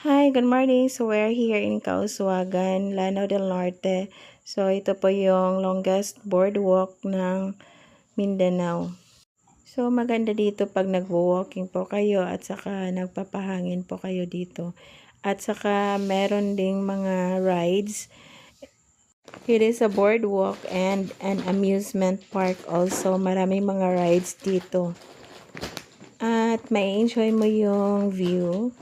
Hi, good morning. So we're here in Kauswagan, Lanao del Norte. So ito po yung longest boardwalk ng Mindanao. So maganda dito pag nagwo-walking po kayo at saka nagpapahangin po kayo dito. At saka meron ding mga rides. It is a boardwalk and an amusement park also. Maraming mga rides dito. At may enjoy mo yung view.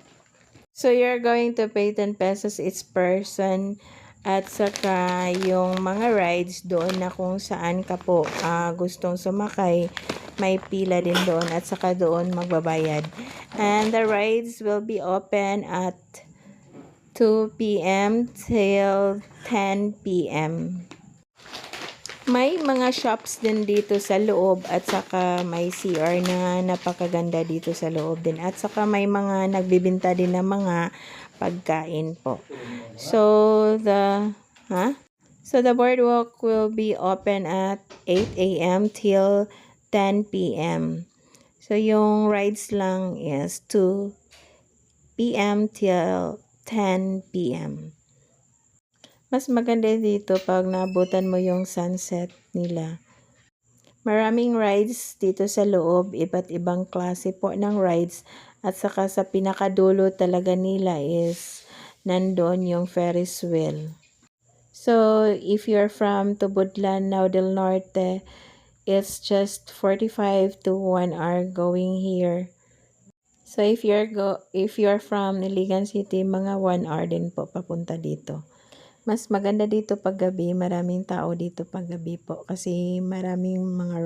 So, you're going to pay 10 pesos each person at saka yung mga rides doon na kung saan ka po gustong sumakay, may pila din doon at saka doon magbabayad. And the rides will be open at 2 p.m. till 10 p.m. May mga shops din dito sa loob at saka may CR na napakaganda dito sa loob din. At saka may mga nagbibinta din ng mga pagkain po. So the boardwalk will be open at 8 a.m. till 10 p.m. So yung rides lang is 2 p.m. till 10 p.m. Mas maganda dito pag naabutan mo yung sunset nila. Maraming rides dito sa loob, iba't ibang klase po ng rides. At saka sa pinakadulo talaga nila is nandun yung Ferris wheel. So, if you're from Tubudlan, Lanao del Norte, it's just 45 to 1 hour going here. So, if you're from Iligan City, mga 1 hour din po papunta dito. Mas maganda dito pag gabi, maraming tao dito pag gabi po kasi maraming mga rides.